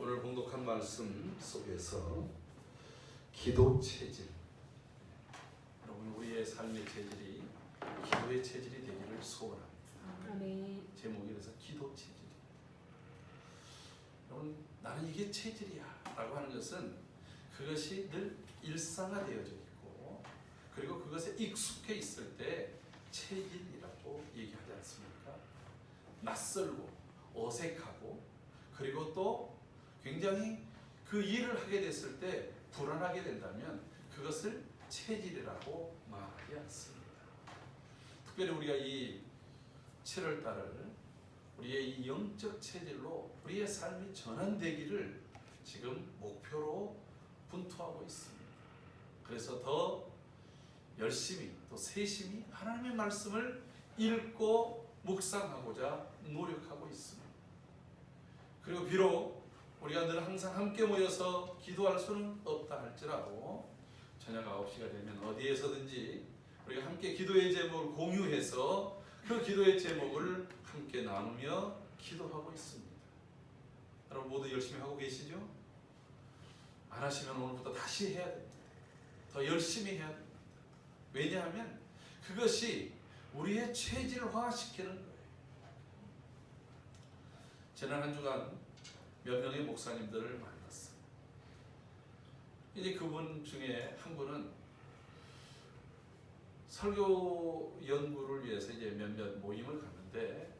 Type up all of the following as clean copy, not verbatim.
오늘 봉독한 말씀 속에서 기도 체질, 여러분 우리의 삶의 체질이 기도의 체질이 되기를 소원합니다. 아멘. 제목이 그래서 기도 체질. 여러분 나는 이게 체질이야 라고 하는 것은 그것이 늘 일상화되어져 있고 그리고 그것에 익숙해 있을 때 체질이라고 얘기하지 않습니까? 낯설고 어색하고 그리고 또 굉장히 그 일을 하게 됐을 때 불안하게 된다면 그것을 체질이라고 말하지 않습니다. 특별히 우리가 이 7월달을 우리의 이 영적 체질로 우리의 삶이 전환되기를 지금 목표로 분투하고 있습니다. 그래서 더 열심히 또 세심히 하나님의 말씀을 읽고 묵상하고자 노력하고 있습니다. 그리고 비록 우리가 늘 항상 함께 모여서 기도할 수는 없다 할지라도 저녁 9시가 되면 어디에서든지 우리가 함께 기도의 제목을 공유해서 그 기도의 제목을 함께 나누며 기도하고 있습니다. 여러분 모두 열심히 하고 계시죠? 안 하시면 오늘부터 다시 해야 됩니다. 더 열심히 해야 됩니다. 왜냐하면 그것이 우리의 체질화시키는 거예요. 지난 한 주간 몇 명의 목사님들을 만났어요. 이제 그분 중에 한 분은 설교 연구를 위해서 이제 몇몇 모임을 갔는데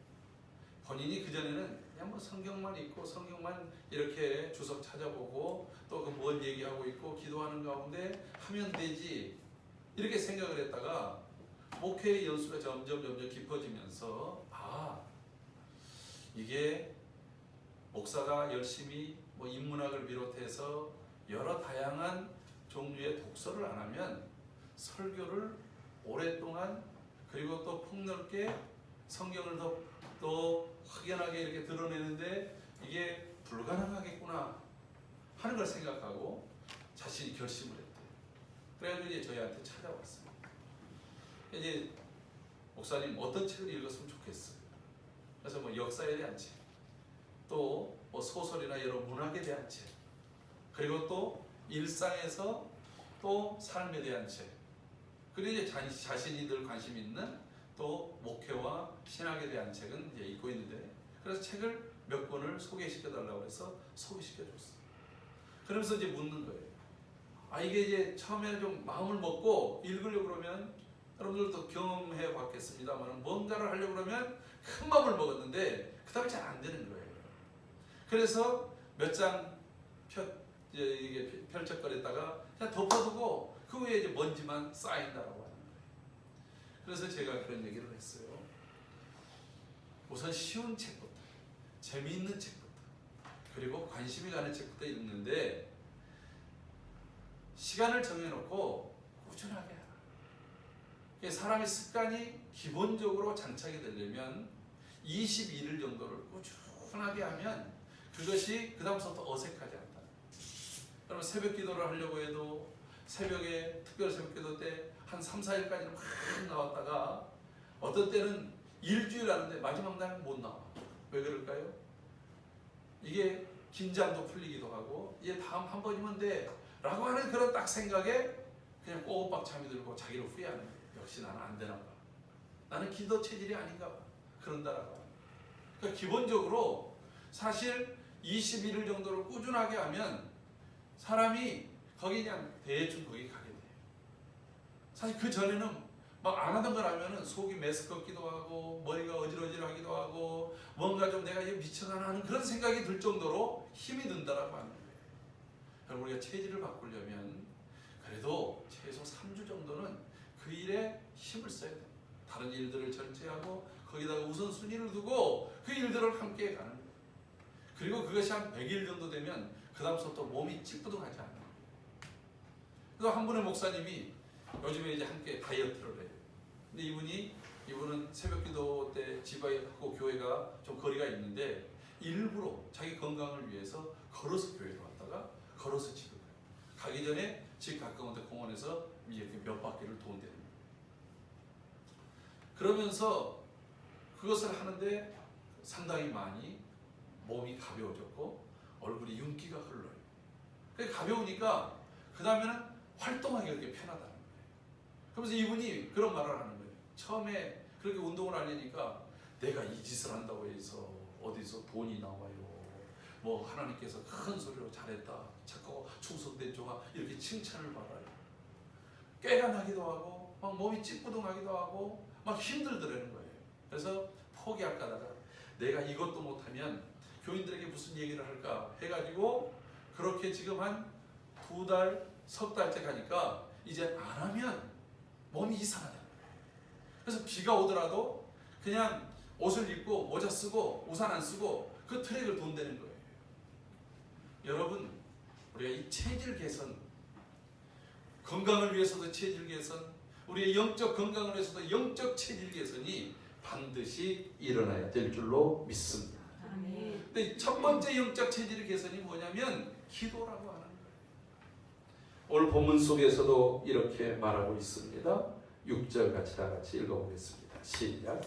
본인이 그전에는 그냥 뭐 성경만 읽고 성경만 이렇게 주석 찾아보고 또 그 뭘 얘기하고 있고 기도하는 가운데 하면 되지 이렇게 생각을 했다가 목회의 연수가 점점 깊어지면서 이게 목사가 열심히 뭐 인문학을 비롯해서 여러 다양한 종류의 독서를 안 하면 설교를 오랫동안 그리고 또 폭넓게 성경을 더 확연하게 이렇게 드러내는데 이게 불가능하겠구나 하는 걸 생각하고 자신이 결심을 했대요. 그래가지고 이제 저희한테 찾아왔어요. 이제 목사님 어떤 책을 읽었으면 좋겠어요. 그래서 뭐 역사에 대한 책, 또 뭐 소설이나 여러 문학에 대한 책, 그리고 또 일상에서 또 삶에 대한 책, 그리고 이제 자신이 늘 관심 있는 또 목회와 신학에 대한 책은 이제 읽고 있는데 그래서 책을 몇 권을 소개시켜 달라고 해서 소개시켜 줬어요. 그러면서 이제 묻는 거예요. 이게 이제 처음에는 좀 마음을 먹고 읽으려고 그러면 여러분들도 경험해 봤겠습니다만 뭔가를 하려고 그러면 큰 마음을 먹었는데 그 다음에 잘 안 되는 거예요. 그래서 몇 장 이게 펼쳐거렸다가 그냥 덮어두고 그 후에 이제 먼지만 쌓인다라고 하는 거예요. 그래서 제가 그런 얘기를 했어요. 우선 쉬운 책부터, 재미있는 책부터, 그리고 관심이 가는 책부터 읽는데 시간을 정해놓고 꾸준하게 하라. 사람의 습관이 기본적으로 장착이 되려면 22일 정도를 꾸준하게 하면 그것이 그 다음부터 어색하지 않다. 여러분 새벽 기도를 하려고 해도 새벽에 특별 새벽 기도 때 한 3, 4일까지는 막 나왔다가 어떤 때는 일주일 하는데 마지막 날은 못 나와. 왜 그럴까요? 이게 긴장도 풀리기도 하고 이제 다음 한 번이면 돼 라고 하는 그런 딱 생각에 그냥 꼬박 잠이 들고 자기를 후회하는 거예요. 역시 나는 안 되나 봐. 나는 기도 체질이 아닌가 봐. 그런다라고 합니다. 그러니까 기본적으로 사실 21일 정도를 꾸준하게 하면 사람이 거기 그냥 대충 거기 가게 돼요. 사실 그 전에는 막 안 하던 걸 하면은 속이 메스껍기도 하고 머리가 어질어질하기도 하고 뭔가 좀 내가 미쳐가나 하는 그런 생각이 들 정도로 힘이 든다라고 하는 거예요. 그럼 우리가 체질을 바꾸려면 그래도 최소 3주 정도는 그 일에 힘을 써야 돼요. 다른 일들을 절제하고 거기다가 우선순위를 두고 그 일들을 함께 가는 거예요. 그리고 그것이 한 100일 정도 되면 그 다음부터 몸이 찌뿌둥하지 않아요. 그래서 한 분의 목사님이 요즘에 이제 함께 다이어트를 해요. 근데 이분은 새벽 기도 때 집하고 교회가 좀 거리가 있는데 일부러 자기 건강을 위해서 걸어서 교회로 왔다가 걸어서 집에 가요. 가기 전에 집 가까운 데 공원에서 이렇게 몇 바퀴를 돈대는 거예요. 그러면서 그것을 하는데 상당히 많이 몸이 가벼워졌고 얼굴이 윤기가 흘러요. 그게 가벼우니까 그 다음에는 활동하기 그렇게 편하다는 거예요. 그러면서 이분이 그런 말을 하는 거예요. 처음에 그렇게 운동을 하려니까 내가 이 짓을 한다고 해서 어디서 돈이 나와요, 뭐 하나님께서 큰 소리로 잘했다, 착하고 충성된 종아, 이렇게 칭찬을 받아요. 꾀가 나기도 하고 막 몸이 찌뿌둥하기도 하고 막 힘들더라는 거예요. 그래서 포기할까 하다가 내가 이것도 못하면 교인들에게 무슨 얘기를 할까 해가지고 그렇게 지금 한 2달, 석 달째 가니까 이제 안 하면 몸이 이상하다는 거예요. 그래서 비가 오더라도 그냥 옷을 입고 모자 쓰고 우산 안 쓰고 그 트랙을 돈다는 거예요. 여러분, 우리가 이 체질 개선, 건강을 위해서도 체질 개선, 우리의 영적 건강을 위해서도 영적 체질 개선이 반드시 일어나야 될 줄로 믿습니다. 근데 첫 번째 영적 체질 개선이 뭐냐면 기도라고 하는 거예요. 오늘 본문 속에서도 이렇게 말하고 있습니다. 6절 다 같이 읽어보겠습니다. 시작.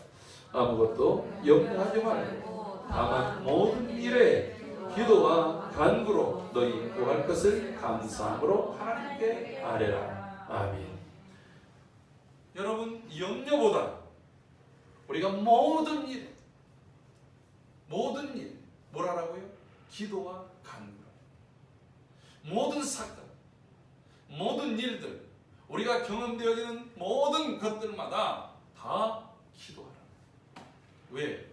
아무것도 염려하지 말고 다만 모든 일에 기도와 간구로 너희 구할 것을 감사함으로 하나님께 아뢰라. 아멘. 여러분, 염려보다 우리가 모든 일 뭐라고요? 기도와 간구. 모든 사건, 모든 일들, 우리가 경험되어지는 모든 것들마다 다 기도하라. 왜?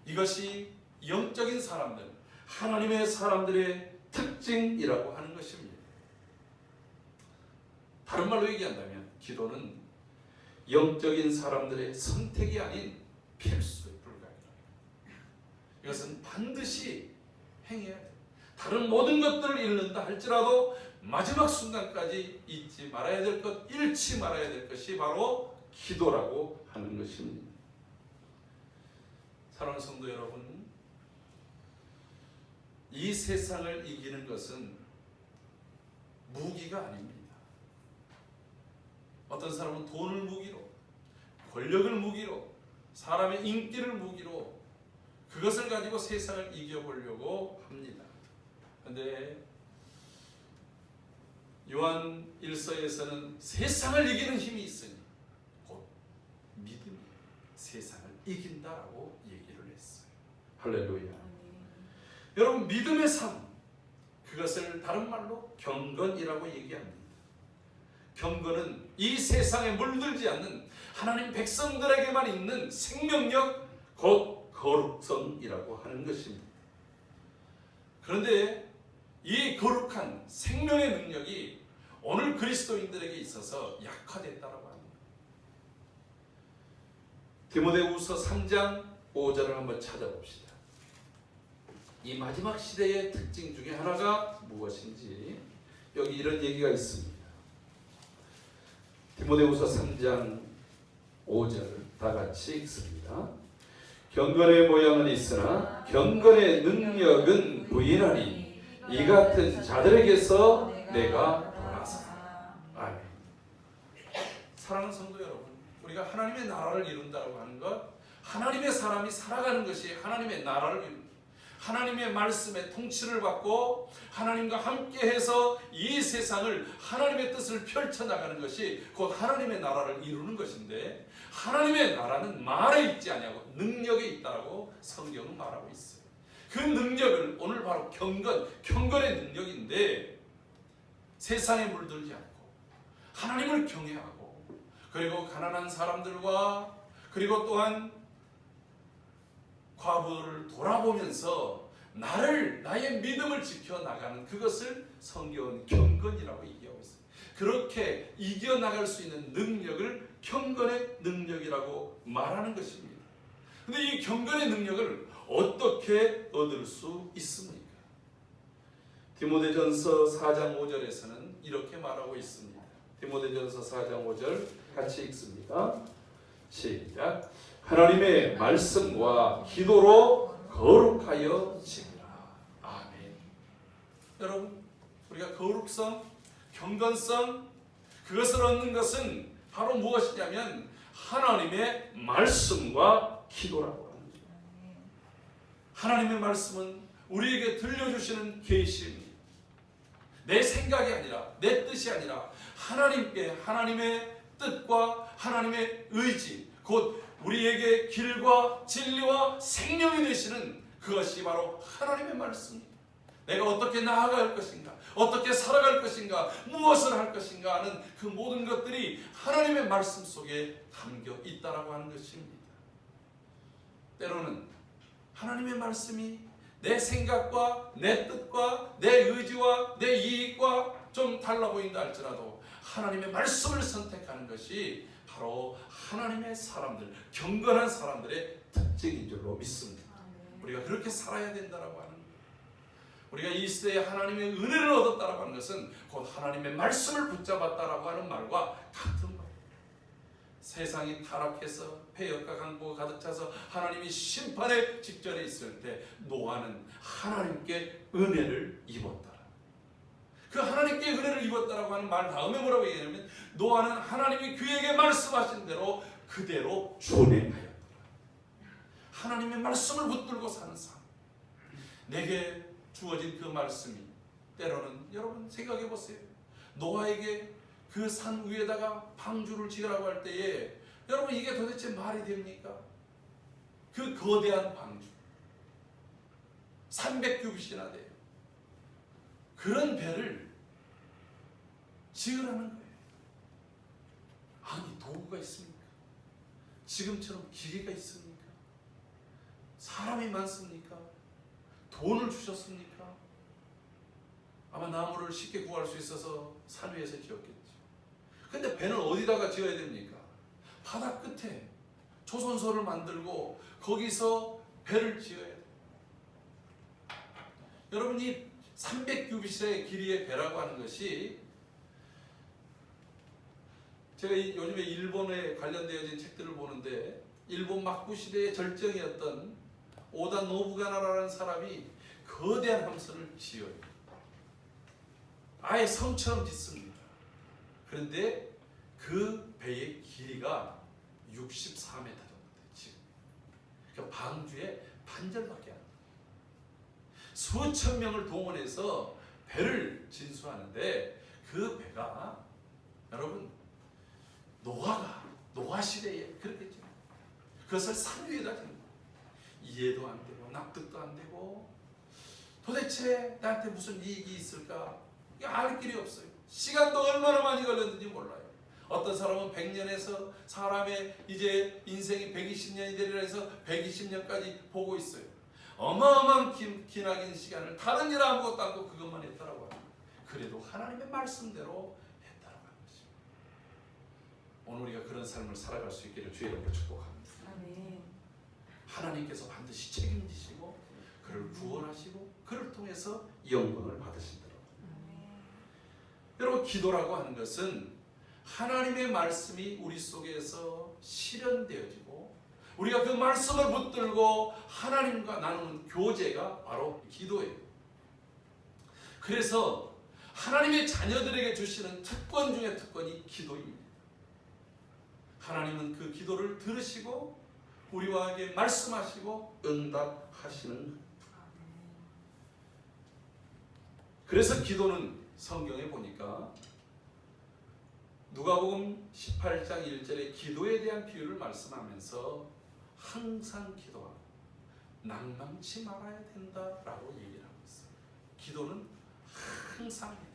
이것이 영적인 사람들, 하나님의 사람들의 특징이라고 하는 것입니다. 다른 말로 얘기한다면 기도는 영적인 사람들의 선택이 아닌 필수에 불과합니다. 이것은 반드시 행해야 돼요. 다른 모든 것들을 잃는다 할지라도 마지막 순간까지 잊지 말아야 될 것, 잃지 말아야 될 것이 바로 기도라고 하는 것입니다. 사랑하는 성도 여러분, 이 세상을 이기는 것은 무기가 아닙니다. 어떤 사람은 돈을 무기로, 권력을 무기로, 사람의 인기를 무기로 그것을 가지고 세상을 이겨보려고 합니다. 그런데 요한 1서에서는 세상을 이기는 힘이 있으니 곧 믿음이 세상을 이긴다라고 얘기를 했어요. 할렐루야. 여러분, 믿음의 삶, 그것을 다른 말로 경건이라고 얘기합니다. 경건은 이 세상에 물들지 않는 하나님 백성들에게만 있는 생명력, 곧 거룩성이라고 하는 것입니다. 그런데 이 거룩한 생명의 능력이 오늘 그리스도인들에게 있어서 약화됐다고 합니다. 디모데후서 3장 5절을 한번 찾아봅시다. 이 마지막 시대의 특징 중에 하나가 무엇인지 여기 이런 얘기가 있습니다. 디모데후서 3장 5절 다 같이 읽습니다. 경건의 모양은 있으나 경건의 능력은 부인하니 이 같은 자들에게서 내가 떠나서. 아멘. 사랑하는 성도 여러분, 우리가 하나님의 나라를 이룬다고 하는 것, 하나님의 사람이 살아가는 것이 하나님의 나라를 이룬다. 하나님의 말씀에 통치를 받고 하나님과 함께해서 이 세상을 하나님의 뜻을 펼쳐나가는 것이 곧 하나님의 나라를 이루는 것인데, 하나님의 나라는 말에 있지 아니하고 능력에 있다고 성경은 말하고 있어요. 그 능력을 오늘 바로 경건의 능력인데, 세상에 물들지 않고 하나님을 경외하고, 그리고 가난한 사람들과 그리고 또한 과부를 돌아보면서 나의 믿음을 지켜나가는 그것을 성경은 경건이라고 얘기하고 있어요. 그렇게 이겨나갈 수 있는 능력을 경건의 능력이라고 말하는 것입니다. 그런데 이 경건의 능력을 어떻게 얻을 수 있습니까? 디모데전서 4장 5절에서는 이렇게 말하고 있습니다. 디모데전서 4장 5절 같이 읽습니다. 시작. 하나님의 말씀과 기도로 거룩하여 지으라. 아멘. 여러분, 우리가 거룩성, 경건성, 그것을 얻는 것은 바로 무엇이냐면 하나님의 말씀과 기도라고 합니다. 하나님의 말씀은 우리에게 들려주시는 계시입니다. 내 생각이 아니라, 내 뜻이 아니라 하나님께, 하나님의 뜻과 하나님의 의지, 곧 우리에게 길과 진리와 생명이 되시는 그것이 바로 하나님의 말씀입니다. 내가 어떻게 나아갈 것인가, 어떻게 살아갈 것인가, 무엇을 할 것인가 하는 그 모든 것들이 하나님의 말씀 속에 담겨 있다라고 하는 것입니다. 때로는 하나님의 말씀이 내 생각과 내 뜻과 내 의지와 내 이익과 좀 달라 보인다 할지라도 하나님의 말씀을 선택하는 것이 바로 하나님의 사람들, 경건한 사람들의 특징인 줄로 믿습니다. 우리가 그렇게 살아야 된다라고 하는 거예요. 우리가 이 시대에 하나님의 은혜를 얻었다라고 하는 것은 곧 하나님의 말씀을 붙잡았다라고 하는 말과 같은 거예요. 세상이 타락해서 폐역과 강포가 가득 차서 하나님이 심판의 직전에 있을 때 노아는 하나님께 은혜를 입었다. 그 하나님께 은혜를 입었다라고 하는 말 다음에 뭐라고 얘기하냐면 노아는 하나님이 그에게 말씀하신 대로 그대로 준행하였다. 하나님의 말씀을 붙들고 사는 삶. 내게 주어진 그 말씀이 때로는 여러분 생각해 보세요. 노아에게 그 산 위에다가 방주를 지으라고 할 때에 여러분 이게 도대체 말이 됩니까? 그 거대한 방주 300규빗이나 돼요. 그런 배를 지으라는 거예요. 아니 도구가 있습니까? 지금처럼 기계가 있습니까? 사람이 많습니까? 돈을 주셨습니까? 아마 나무를 쉽게 구할 수 있어서 산 위에서 지었겠죠. 근데 배는 어디다가 지어야 됩니까? 바다 끝에 조선소를 만들고 거기서 배를 지어야 돼요. 여러분 이 300규빗의 길이의 배라고 하는 것이 제가 요즘에 일본에 관련되어진 책들을 보는데 일본 막부 시대의 절정이었던 오다 노부가나라는 사람이 거대한 함선을 지어요. 아예 성처럼 짓습니다. 그런데 그 배의 길이가 64m 정도 돼요. 지금. 그러니까 방주의 반절밖에 안 돼요. 수천 명을 동원해서 배를 진수하는데 그 배가 여러분 노아 시대에 그렇겠죠. 그것을 산 위에다 짓는 거예요. 이해도 안 되고 납득도 안 되고 도대체 나한테 무슨 이익이 있을까? 알 길이 없어요. 시간도 얼마나 많이 걸렸는지 몰라요. 어떤 사람은 100년에서 사람의 이제 인생이 120년이 되리라 해서 120년까지 보고 있어요. 어마어마한 기나긴 시간을 다른 일 아무것도 않고 그것만 했다라고 합니다. 그래도 하나님의 말씀대로 했다라고 하는 것입니다. 오늘 우리가 그런 삶을 살아갈 수 있기를 주의 이름으로 축복합니다. 아멘. 하나님께서 반드시 책임지시고 그를 구원하시고 그를 통해서 영광을 받으신다고. 여러분 기도라고 하는 것은 하나님의 말씀이 우리 속에서 실현되어지고 우리가 그 말씀을 붙들고 하나님과 나누는 교제가 바로 기도예요. 그래서 하나님의 자녀들에게 주시는 특권 중에 특권이 기도입니다. 하나님은 그 기도를 들으시고 우리와에게 말씀하시고 응답하시는 거예요. 그래서 기도는 성경에 보니까 누가복음 18장 1절에 기도에 대한 비유를 말씀하면서 항상 기도하고 낭망치 말아야 된다라고 얘기를 하고 있어요. 기도는 항상 해야 돼요.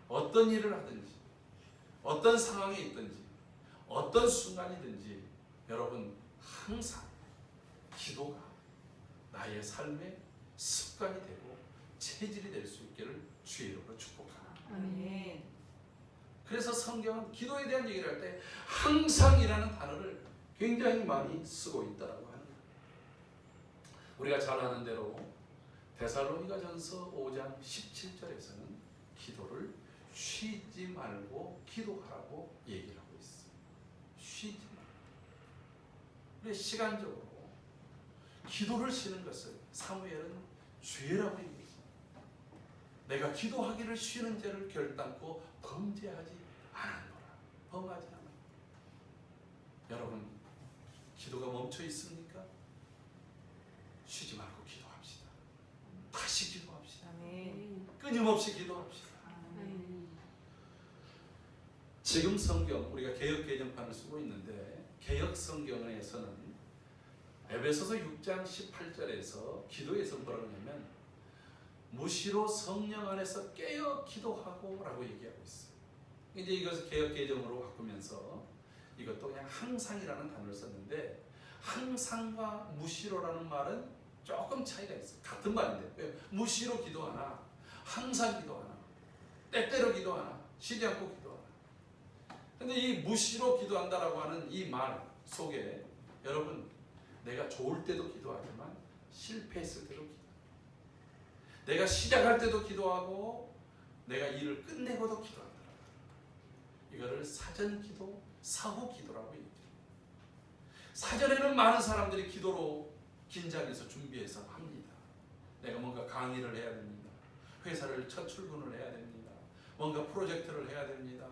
어떤 일을 하든지 어떤 상황에 있든지 어떤 순간이든지 여러분 항상 기도가 나의 삶의 습관이 되고 체질이 될 수 있기를 주의 이름으로 축복합니다. 아멘. 그래서 성경은 기도에 대한 얘기를 할 때 항상이라는 단어를 굉장히 많이 쓰고 있다라고 하는 거예요. 우리가 잘 아는 대로 데살로니가전서 5장 17절에서는 기도를 쉬지 말고 기도하라고 얘기를 하고 있어요. 쉬지 말고. 우리 시간적으로 기도를 쉬는 것을 사무엘은 죄라고 얘기했어요. 내가 기도하기를 쉬는 죄를 결단코 범죄하지 않았노라. 범하지 않았노라. 여러분 기도가 멈춰 있습니까? 쉬지 말고 기도합시다. 다시 기도합시다. 아멘. 끊임없이 기도합시다. 아멘. 지금 성경 우리가 개역 개정판을 쓰고 있는데 개역 성경에서는 에베소서 6장 18절에서 기도에서 뭐라고 하냐면 무시로 성령 안에서 깨어 기도하고 라고 얘기하고 있어요. 이제 이것을 개역 개정으로 바꾸면서 이것도 그냥 항상이라는 단어를 썼는데 항상과 무시로라는 말은 조금 차이가 있어요. 같은 말인데 무시로 기도하나 항상 기도하나 때때로 기도하나 쉬지 않고 기도하나. 근데 이 무시로 기도한다라고 하는 이 말 속에 여러분 내가 좋을 때도 기도하지만 실패했을 때도 기도. 내가 시작할 때도 기도하고 내가 일을 끝내고도 기도한다. 이거를 사전 기도, 사후 기도라고 얘기해요. 사전에는 많은 사람들이 기도로 긴장해서 준비해서 합니다. 내가 뭔가 강의를 해야 됩니다. 회사를 첫 출근을 해야 됩니다. 뭔가 프로젝트를 해야 됩니다.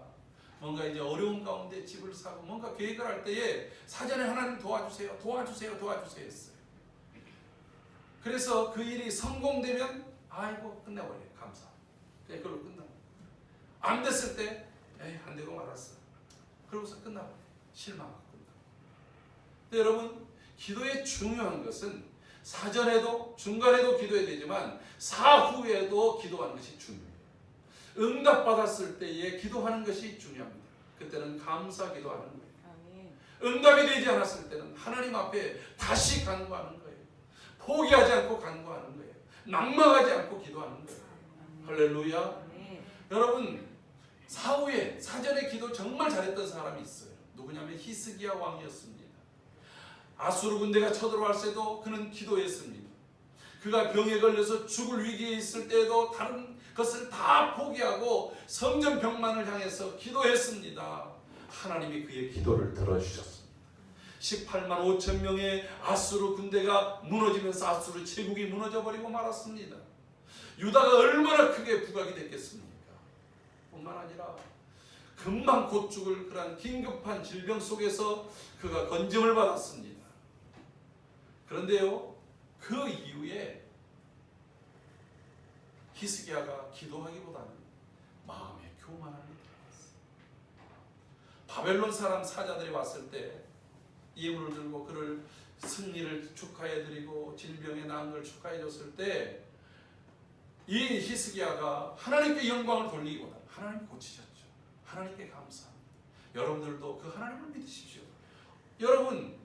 뭔가 이제 어려운 가운데 집을 사고 뭔가 계획을 할 때에 사전에 하나님 도와주세요, 도와주세요, 도와주세요 했어요. 그래서 그 일이 성공되면 아이고 끝내버려요. 감사. 그냥 그걸로 끝나고 안 됐을 때 에이 안 되고 말았어. 그러고서 끝나버려요. 실망하고 끝나고. 근데 여러분 기도의 중요한 것은 사전에도 중간에도 기도해야 되지만 사후에도 기도하는 것이 중요해요. 응답받았을 때에 기도하는 것이 중요합니다. 그때는 감사 기도하는 거예요. 아멘. 응답이 되지 않았을 때는 하나님 앞에 다시 간구하는 거예요. 포기하지 않고 간구하는 거예요. 낙망하지 않고 기도하는 거예요. 할렐루야. 아멘. 여러분 사후에 사전에 기도 정말 잘했던 사람이 있어요. 누구냐면 히스기야 왕이었습니다. 아수르 군대가 쳐들어왔을 때도 그는 기도했습니다. 그가 병에 걸려서 죽을 위기에 있을 때에도 다른 것을 다 포기하고 성전 벽만을 향해서 기도했습니다. 하나님이 그의 기도를 들어주셨습니다. 18만 5천 명의 아수르 군대가 무너지면서 아수르 제국이 무너져버리고 말았습니다. 유다가 얼마나 크게 부각이 됐겠습니까? 뿐만 아니라 금방 곧 죽을 그런 긴급한 질병 속에서 그가 건짐을 받았습니다. 그런데요, 그 이후에 히스기야가 기도하기보다는 마음에 교만함이 들어왔어요. 바벨론 사람 사자들이 왔을 때 예물을 들고 그를 승리를 축하해드리고 질병에 나은 걸 축하해줬을 때 이 히스기야가 하나님께 영광을 돌리기보다 하나님 고치셨죠. 하나님께 감사합니다. 여러분들도 그 하나님을 믿으십시오. 여러분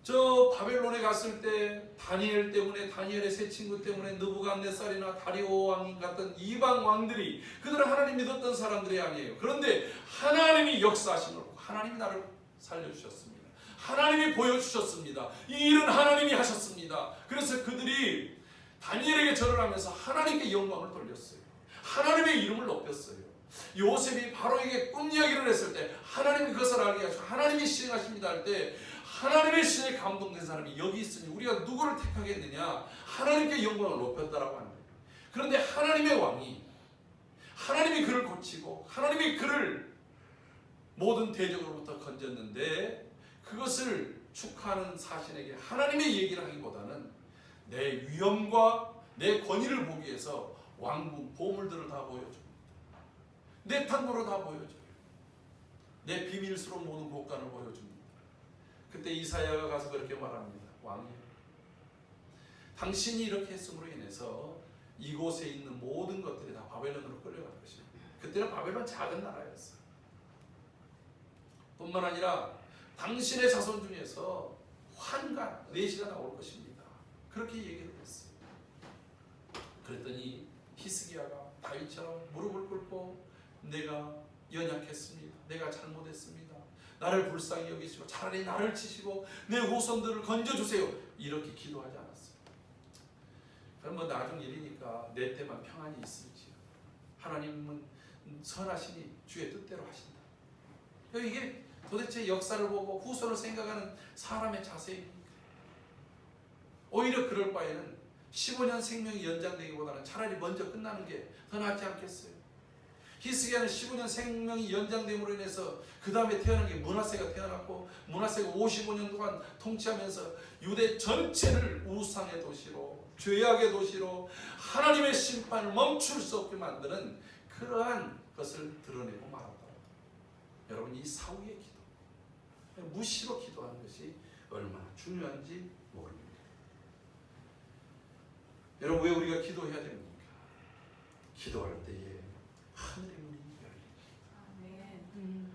저 바벨론에 갔을 때 다니엘 때문에 다니엘의 세 친구 때문에 느부갓네살이나 다리오 왕 같은 이방 왕들이 그들은 하나님 믿었던 사람들이 아니에요. 그런데 하나님이 역사하신 걸 하나님이 나를 살려주셨습니다. 하나님이 보여주셨습니다. 이 일은 하나님이 하셨습니다. 그래서 그들이 다니엘에게 절을 하면서 하나님께 영광을 돌렸어요. 하나님의 이름을 높였어요. 요셉이 바로에게 꿈 이야기를 했을 때 하나님이 그것을 알게 하시고 하나님이 시행하십니다 할 때 하나님의 신에 감동된 사람이 여기 있으니 우리가 누구를 택하겠느냐? 하나님께 영광을 높였다라고 하는 거예요. 그런데 하나님의 왕이 하나님이 그를 고치고 하나님이 그를 모든 대적으로부터 건졌는데 그것을 축하하는 사신에게 하나님의 얘기를 하기보다는 내 위엄과 내 권위를 보기 위해서 왕궁 보물들을 다 보여줍니다. 내 탕구를 다 보여줘요. 내 비밀스러운 모든 곳간을 보여줍니다. 그때 이사야가 가서 그렇게 말합니다. 왕이 당신이 이렇게 했음으로 인해서 이곳에 있는 모든 것들이 다 바벨론으로 끌려갈 것입니다. 그때는 바벨론 작은 나라였어요. 뿐만 아니라 당신의 자손 중에서 환관, 내시가 나올 것입니다. 그렇게 얘기를 했어요. 그랬더니 히스기야가 다윗처럼 무릎을 꿇고 내가 연약했습니다. 내가 잘못했습니다. 나를 불쌍히 여기시고 차라리 나를 치시고 내 후손들을 건져주세요. 이렇게 기도하지 않았어요. 그럼 뭐 나중 일이니까 내 때만 평안이 있을지요. 하나님은 선하시니 주의 뜻대로 하신다. 이게 도대체 역사를 보고 후손을 생각하는 사람의 자세입니까? 오히려 그럴 바에는 15년 생명이 연장되기보다는 차라리 먼저 끝나는 게 더 낫지 않겠어요? 히스기야는 15년 생명이 연장됨으로 인해서 그 다음에 태어난 게 므낫세가 태어났고, 므낫세가 55년 동안 통치하면서 유대 전체를 우상의 도시로, 죄악의 도시로, 하나님의 심판을 멈출 수 없게 만드는 그러한 것을 드러내고 말았다. 여러분, 이 사후의 기도, 무시로 기도하는 것이 얼마나 중요한지 모릅니다. 여러분, 왜 우리가 기도해야 됩니까? 기도할 때에 하늘의 문이 열립니다.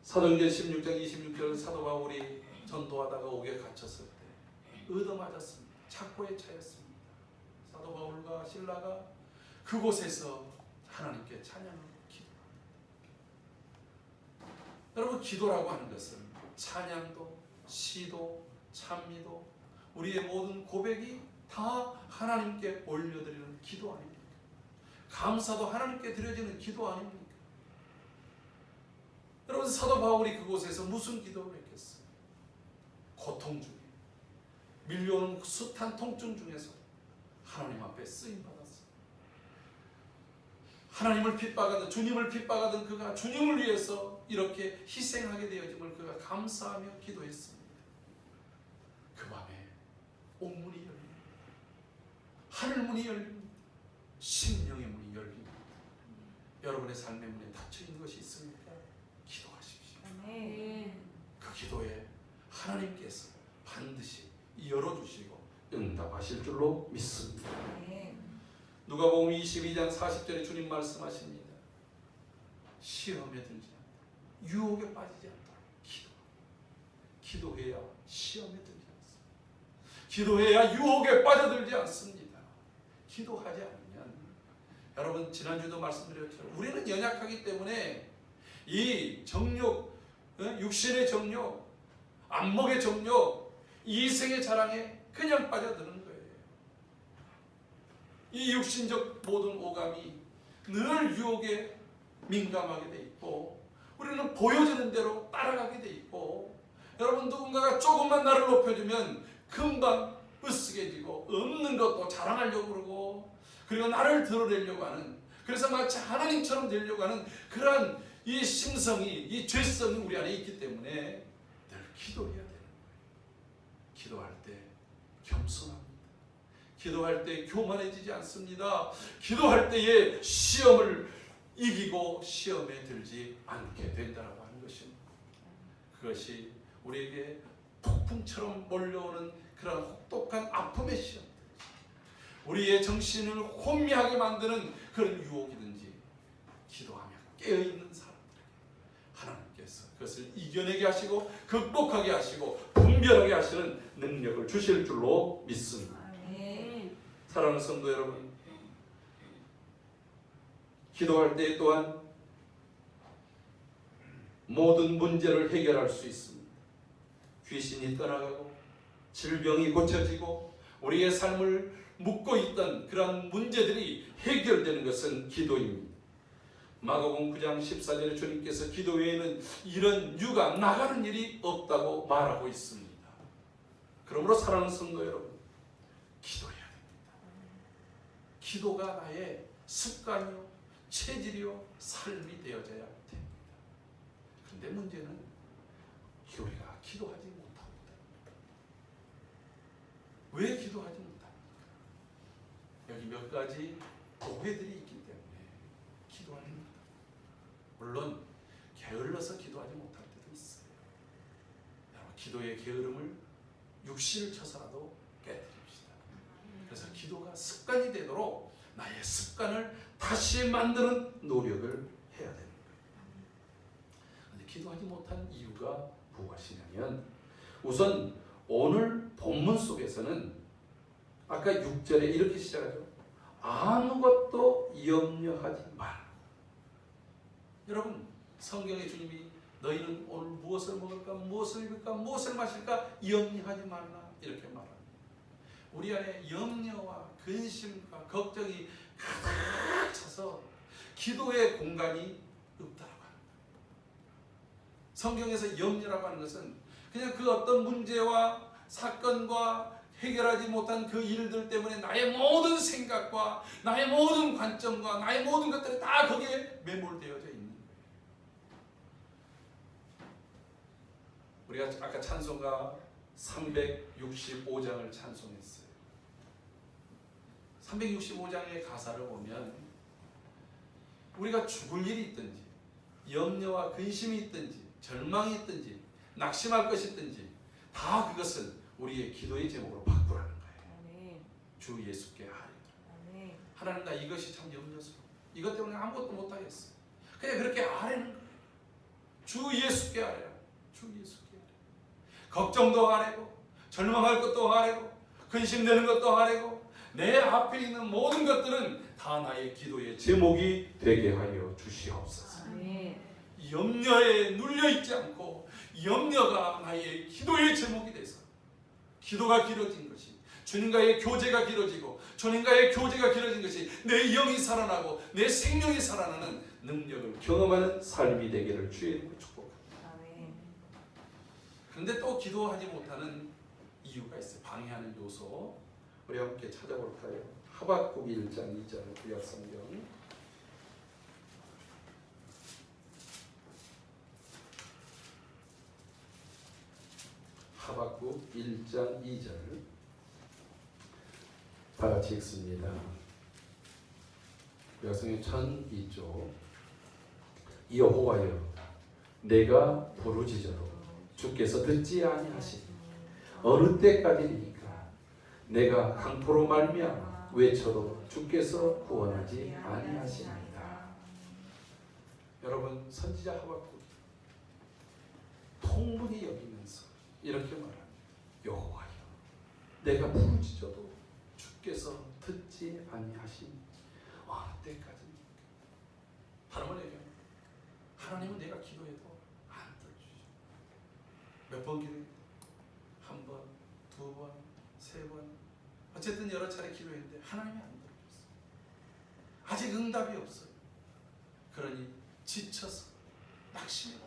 사도행전 16장 26절, 사도 바울이 전도하다가 옥에 갇혔을 때 얻어맞았습니다. 착고에 차였습니다. 사도 바울과 실라가 그곳에서 하나님께 찬양을 기도합니다. 여러분, 기도라고 하는 것은 찬양도, 시도, 찬미도, 우리의 모든 고백이 다 하나님께 올려드리는 기도 아닙니까? 감사도 하나님께 드려지는 기도 아닙니까? 여러분, 사도 바울이 그곳에서 무슨 기도를 했겠어요? 고통 중에, 밀려오는 숱한 통증 중에서 하나님 앞에 쓰임받았어요. 하나님을 핍박하던, 주님을 핍박하던 그가 주님을 위해서 이렇게 희생하게 되어짐을 그가 감사하며 기도했습니다. 그 밤에 옥문이 열립니다. 하늘문이 열립니다. 심령의 문이 열립니다. 여러분의 삶의 문에 닫혀있는 것이 있습니까? 기도하십시오. 그 기도에 하나님께서 반드시 열어주시고 응답하실 줄로 믿습니다. 누가복음 22장 40절에 주님 말씀하십니다. 시험에 들지 않도록, 유혹에 빠지지 않도록 기도해야 시험에 들지 않습니다. 기도해야 유혹에 빠져들지 않습니다. 기도하지 않으면, 여러분 지난주도 말씀드렸죠. 우리는 연약하기 때문에 이 정욕, 육신의 정욕, 안목의 정욕, 이생의 자랑에 그냥 빠져드는 거예요. 이 육신적 모든 오감이 늘 유혹에 민감하게 돼 있고, 우리는 보여지는 대로 따라가게 돼 있고, 여러분 누군가가 조금만 나를 높여주면 금방 으쓱해지고 없는 것도 자랑하려고 그러고, 그리고 나를 드러내려고 하는, 그래서 마치 하나님처럼 되려고 하는 그러한 이 심성이, 이 죄성이 우리 안에 있기 때문에 늘 기도해야 되는 거예요. 기도할 때 겸손합니다. 기도할 때 교만해지지 않습니다. 기도할 때에 시험을 이기고 시험에 들지 않게 된다고 하는 것입니다. 그것이 우리에게 폭풍처럼 몰려오는 그런 혹독한 아픔의 시험들, 우리의 정신을 혼미하게 만드는 그런 유혹이든지, 기도하며 깨어있는 사람들에게 하나님께서 그것을 이겨내게 하시고 극복하게 하시고 분별하게 하시는 능력을 주실 줄로 믿습니다. 사랑하는 성도 여러분, 기도할 때 또한 모든 문제를 해결할 수 있습니다. 귀신이 떠나가고 질병이 고쳐지고 우리의 삶을 묶고 있던 그런 문제들이 해결되는 것은 기도입니다. 마가복음 9장 14절에 주님께서 기도 외에는 이런 유가 나가는 일이 없다고 말하고 있습니다. 그러므로 사랑하는 성도 여러분, 기도해야 됩니다. 기도가 나의 습관이요, 체질이요, 삶이 되어져야 됩니다. 그런데 문제는 우리가 기도하지 못합니다. 왜 기도하지 못합니까? 여기 몇 가지 오해들이 있기 때문에 기도하지 못합니다. 물론 게을러서 기도하지 못할 때도 있어요. 여러분, 기도의 게으름을 육신을 쳐서라도 깨뜨립시다. 그래서 기도가 습관이 되도록 나의 습관을 다시 만드는 노력을 해야 되는 거예요. 그런데 기도하지 못한 이유가 무엇이냐면, 우선 오늘 본문 속에서는 아까 6절에 이렇게 시작하죠. 아무것도 염려하지 말라. 여러분, 성경에 주님이 너희는 오늘 무엇을 먹을까, 무엇을 입을까, 무엇을 마실까 염려하지 말라 이렇게 말합니다. 우리 안에 염려와 근심과 걱정이 가득 차서 기도의 공간이 없다라고 합니다. 성경에서 염려라고 하는 것은 그냥 그 어떤 문제와 사건과 해결하지 못한 그 일들 때문에 나의 모든 생각과 나의 모든 관점과 나의 모든 것들이 다 거기에 매몰되어져 있는 거예요. 우리가 아까 찬송가 365장을 찬송했어요. 365장의 가사를 보면 우리가 죽을 일이 있든지 염려와 근심이 있든지 절망이 있든지 낙심할 것이 있든지 다 그것은 우리의 기도의 제목으로 바꾸라는 거예요. 아멘. 주 예수께 하리라. 아멘. 하나님 나 이것이 참 염려스러워. 이것 때문에 아무것도 못하겠어. 그냥 그렇게 아뢰는 거예요. 주 예수께 하리라. 주 예수께 하리라. 걱정도 하래고 절망할 것도 하래고 근심되는 것도 하래고 내 앞에 있는 모든 것들은 다 나의 기도의 제목이 되게 하여 주시옵소서. 아멘. 염려에 눌려있지 않고 염려가 나의 기도의 제목이 돼서 기도가 길어진 것이 주님과의 교제가 길어지고 주님과의 교제가 길어진 것이 내 영이 살아나고 내 생명이 살아나는 능력을 경험하는 삶이 되기를 주의 이름으로 축복합니다. 아멘. 그런데 또 기도하지 못하는 이유가 있어요. 방해하는 요소. 우리 함께 찾아볼까요? 하박국 1장 2절 구약성경. 하박국 1장 2절 다 같이 읽습니다. 구약성경 1002쪽. 여호와여 내가 부르짖어도 주께서 듣지 아니하시니 어느 때까지니까 내가 강포로 말미암아 외쳐도 주께서 구원하지 아니하시나이다. 여러분 선지자 하박국이 통분히 여기면서 이렇게 말합니다. 여호와여 내가 부르짖어도 주께서 듣지 아니하시니 어느 때까지니까. 다른 말 얘기합니다. 하나님은 내가 기도해도 안 들어주시죠. 몇 번 기도했다. 한 번, 두 번, 세 번, 어쨌든 여러 차례 기도했는데 하나님이 안 들어줬어요. 아직 응답이 없어요. 그러니 지쳐서 낙심해요.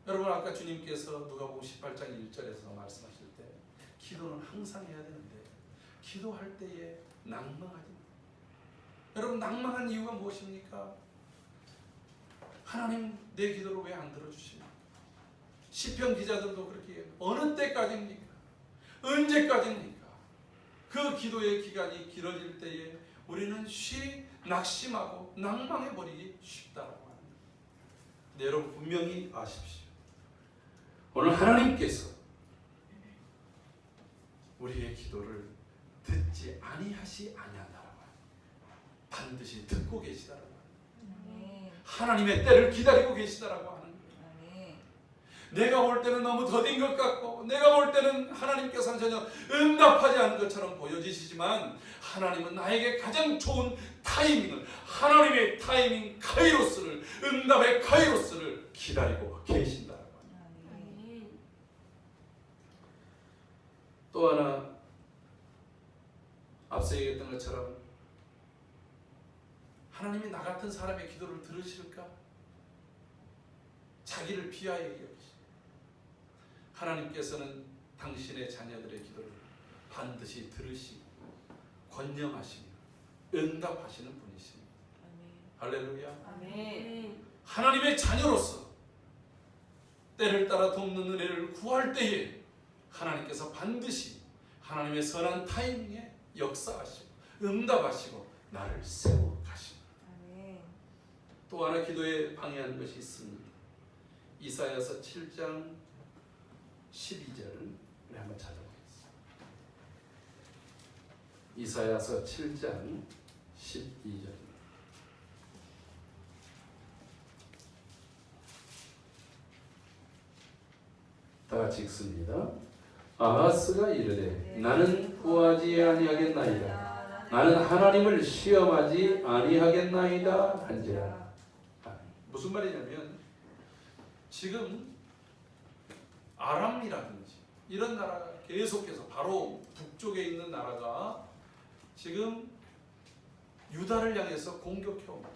여러분 아까 주님께서 누가복음 18장 1절에서 말씀하실 때 기도는 항상 해야 되는데 기도할 때에 낭망하지 마세요. 여러분 낭망한 이유가 무엇입니까? 하나님 내 기도를 왜 안 들어주십니까? 시편 기자들도 그렇게 해요. 어느 때까지입니까? 언제까지입니까? 그 기도의 기간이 길어질 때에 우리는 낙심하고 낭망해버리기 쉽다고 합니다. 네, 여러분 분명히 아십시오. 오늘 하나님께서 우리의 기도를 듣지 아니하시 아니한다라고 합니다. 반드시 듣고 계시다라고 합니다. 하나님의 때를 기다리고 계시다라고 하는 거예요. 내가 볼 때는 너무 더딘 것 같고 내가 볼 때는 하나님께서는 전혀 응답하지 않은 것처럼 보여지시지만 하나님은 나에게 가장 좋은 타이밍을 하나님의 타이밍 카이로스를 응답의 카이로스를 기다리고 계신다라고 합니다. 또 하나 앞서 얘기했던 것처럼 하나님이 나 같은 사람의 기도를 들으실까? 자기를 비하여 여기시고 하나님께서는 당신의 자녀들의 기도를 반드시 들으시고 권념하시며 응답하시는 분이십니다. 할렐루야. 아멘. 하나님의 자녀로서 때를 따라 돕는 은혜를 구할 때에 하나님께서 반드시 하나님의 선한 타이밍에 역사하시고 응답하시고 나를 세워 가십니다. 또 하나 기도에 방해하는 것이 있습니다. 이사야서 7장 12절을 한번 찾아보겠습니다. 이사야서 7장 12절. 다 같이 읽습니다. 아하스가 이르되 나는 구하지 아니하겠나이다. 나는 하나님을 시험하지 아니하겠나이다 한지라. 무슨 말이냐면 지금 아람이라든지 이런 나라가 계속해서 바로 북쪽에 있는 나라가 지금 유다를 향해서 공격해 옵니다.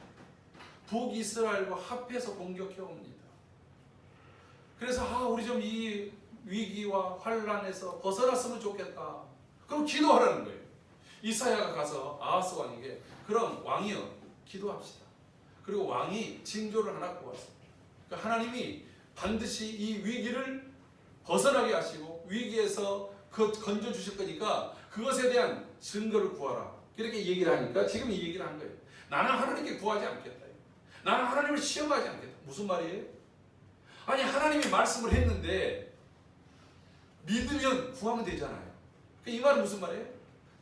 북이스라엘과 합해서 공격해 옵니다. 그래서 우리 좀 이 위기와 환란에서 벗어났으면 좋겠다. 그럼 기도하라는 거예요. 이사야가 가서 아하스 왕에게 그럼 왕이여 기도합시다. 그리고 왕이 징조를 하나 구했어요. 그러니까 하나님이 반드시 이 위기를 벗어나게 하시고 위기에서 건져 주실 거니까 그것에 대한 증거를 구하라. 이렇게 얘기를 하니까 지금 이 얘기를 한 거예요. 나는 하나님께 구하지 않겠다. 나는 하나님을 시험하지 않겠다. 무슨 말이에요? 아니 하나님이 말씀을 했는데 믿으면 구하면 되잖아요. 이 말은 무슨 말이에요?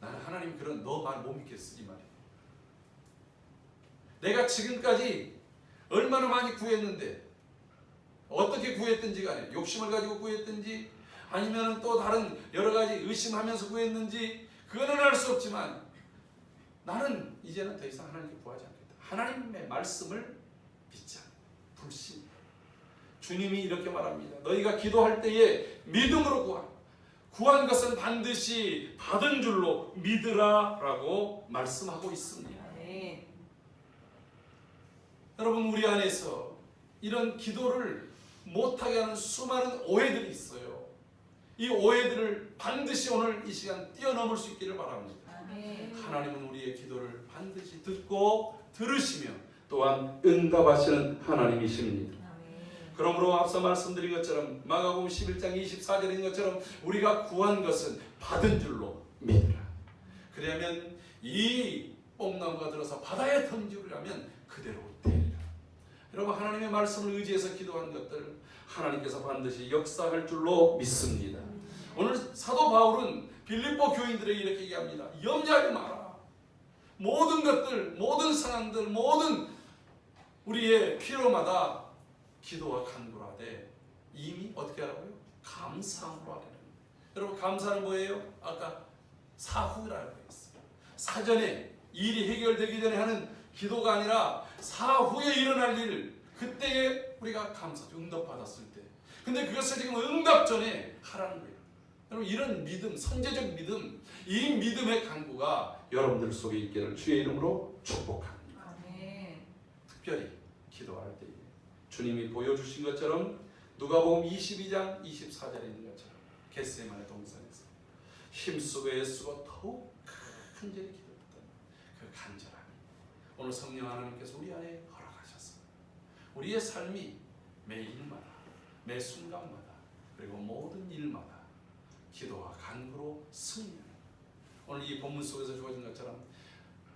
나는 하나님이 그런 너 말 못 믿겠어 이 말이에요. 내가 지금까지 얼마나 많이 구했는데 어떻게 구했든지 간에 욕심을 가지고 구했든지 아니면 또 다른 여러 가지 의심하면서 구했는지 그거는 알 수 없지만 나는 이제는 더 이상 하나님께 구하지 않겠다. 하나님의 말씀을 믿자. 불신. 주님이 이렇게 말합니다. 너희가 기도할 때에 믿음으로 구하라. 구한 것은 반드시 받은 줄로 믿으라 라고 말씀하고 있습니다. 네. 여러분 우리 안에서 이런 기도를 못하게 하는 수많은 오해들이 있어요. 이 오해들을 반드시 오늘 이 시간 뛰어넘을 수 있기를 바랍니다. 아멘. 하나님은 우리의 기도를 반드시 듣고 들으시며 또한 응답하시는 하나님이십니다. 아멘. 그러므로 앞서 말씀드린 것처럼 마가복음 11장 24절인 것처럼 우리가 구한 것은 받은 줄로 믿으라. 그러면 이 뽕나무가 들어서 바다에 던지려면 그대로 되리라. 여러분 하나님의 말씀을 의지해서 기도한 것들 하나님께서 반드시 역사할 줄로 믿습니다. 오늘 사도 바울은 빌립보 교인들에게 이렇게 얘기합니다. 염려하지 마라. 모든 것들, 모든 상황들, 모든 우리의 필요마다 기도와 간구를 하되 이미 어떻게 하라고요? 감사함으로 하라는 거예요. 여러분 감사는 뭐예요? 아까 사후라고 했어요. 사전에 일이 해결되기 전에 하는 기도가 아니라 사후에 일어날 일 그때에 우리가 감사죠. 응답 받았을 때. 근데 그것을 지금 응답 전에 하라는 거예요. 여러분 이런 믿음, 선제적 믿음, 이 믿음의 간구가 여러분들 속에 있기를 주의 이름으로 축복합니다. 아멘. 특별히 기도할 때에 주님이 보여주신 것처럼 누가복음 22장 24절에 있는 것처럼 겟세마네 동산에서 힘쓰고 애쓰고 더욱 간절히 기도했던 그 간절함이 오늘 성령 하나님께서 우리 안에 허락하셔서 우리의 삶이 매 일마다 매 순간마다 그리고 모든 일마다 기도와 간구로 승리하는 오늘 이 본문 속에서 주어진 것처럼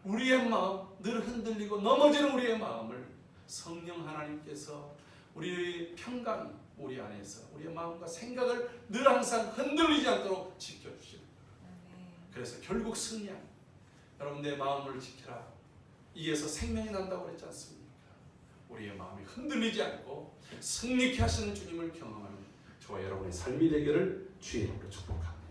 우리의 마음 늘 흔들리고 넘어지는 우리의 마음을 성령 하나님께서 우리의 평강이 우리 안에서 우리의 마음과 생각을 늘 항상 흔들리지 않도록 지켜주시는 거예요. 그래서 결국 승리하는 여러분 내 마음을 지켜라. 이에서 생명이 난다고 그랬지 않습니까? 우리의 마음이 흔들리지 않고 승리케 하시는 주님을 경험하는 저와 여러분의 삶이 되기를 주의 이름으로 축복합니다.